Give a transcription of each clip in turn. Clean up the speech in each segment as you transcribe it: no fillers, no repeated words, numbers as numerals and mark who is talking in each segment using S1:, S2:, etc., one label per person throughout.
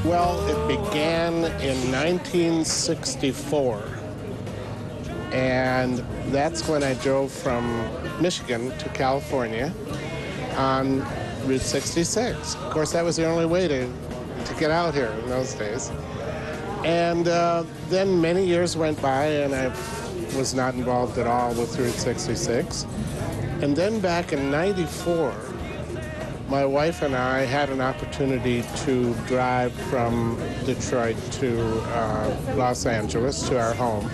S1: Well, it began in 1964, and that's when I drove from Michigan to California on Route 66. Of course, that was the only way to get out here in those days. And then many years went by, and I was not involved at all with Route 66. And then back in '94, my wife and I had an opportunity to drive from Detroit to Los Angeles, to our home.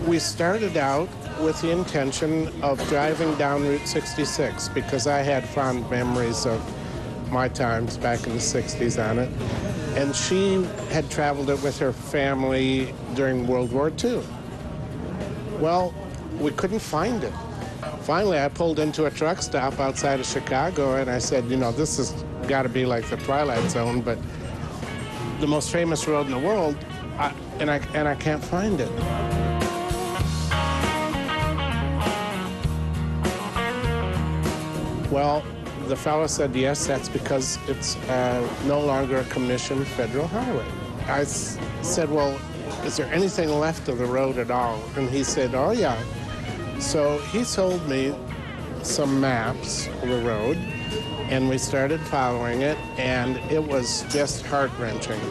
S1: We started out with the intention of driving down Route 66 because I had fond memories of my times back in the 60s on it. And she had traveled it with her family during World War II. Well, we couldn't find it. Finally, I pulled into a truck stop outside of Chicago, and I said, you know, this has got to be like the Twilight Zone, but the most famous road in the world, and I can't find it. Well, the fellow said, yes, that's because it's no longer a commissioned federal highway. I said, well, is there anything left of the road at all? And he said, oh, yeah. So he sold me some maps of the road, and we started following it, and it was just heart-wrenching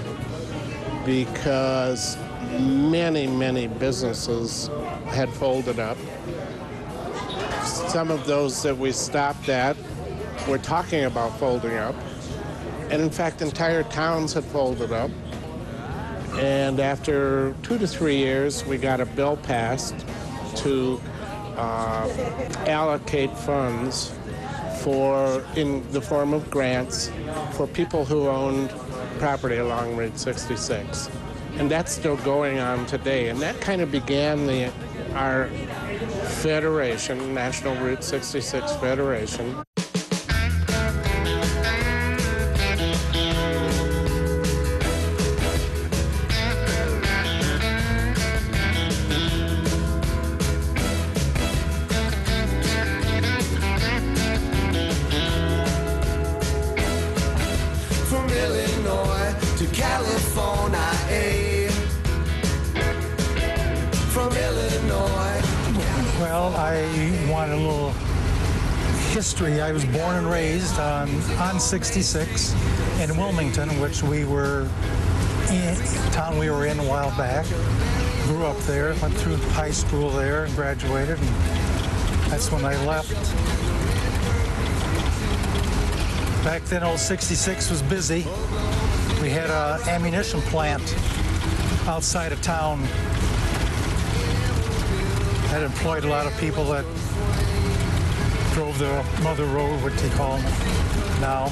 S1: because many, many businesses had folded up. Some of those that we stopped at were talking about folding up, and in fact, entire towns had folded up. And after 2 to 3 years, we got a bill passed to allocate funds in the form of grants for people who owned property along Route 66. And that's still going on today. And that kind of began our federation, National Route 66 Federation.
S2: Well, I want a little history. I was born and raised on 66 in Wilmington, which we were in, town we were in a while back. Grew up there, went through high school there and graduated, and that's when I left. Back then, old 66 was busy. We had an ammunition plant outside of town that employed a lot of people that drove the Mother Road, what they call them now.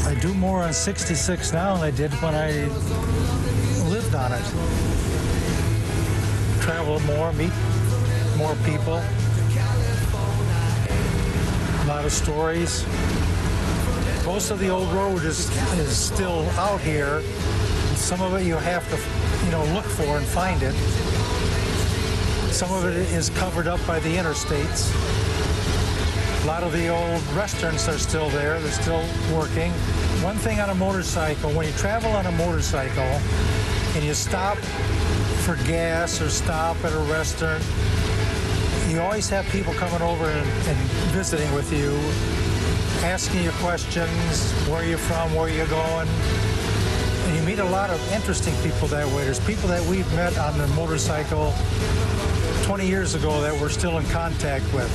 S2: I do more on 66 now than I did when I lived on it. Travel more, meet more people. A lot of stories. Most of the old road is still out here. Some of it you have to, look for and find it. Some of it is covered up by the interstates. A lot of the old restaurants are still there. They're still working. One thing on a motorcycle, when you travel on a motorcycle and you stop for gas or stop at a restaurant, you always have people coming over and visiting with you, asking you questions, where you're from, where you're going. And you meet a lot of interesting people that way. There's people that we've met on the motorcycle 20 years ago that we're still in contact with.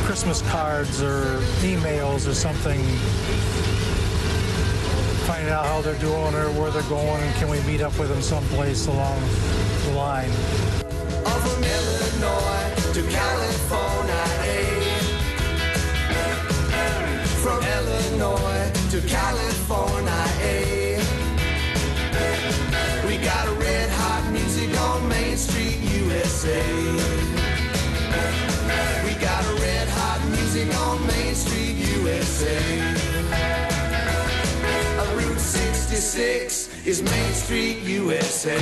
S2: Christmas cards or emails or something. Finding out how they're doing or where they're going, and can we meet up with them someplace along the line.
S3: From Illinois to California, from Illinois to California, we got a red hot music on Main Street, USA. We got a red hot music on Main Street, USA. Route 66 is Main Street, USA.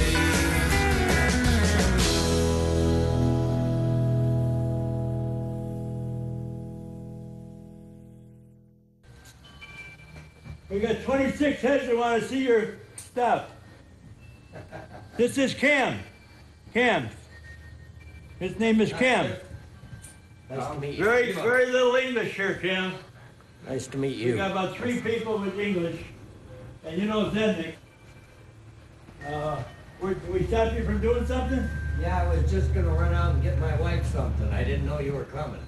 S4: We got 26 heads that want to see your stuff. This is Cam. Cam. His name is Cam.
S5: Nice to meet you.
S4: Very little English here, Cam.
S5: Nice to meet
S4: We
S5: you.
S4: got about 3 people with English. And you know Zednik. We stopped you from doing something?
S5: Yeah, I was just gonna run out and get my wife something. I didn't know you were coming.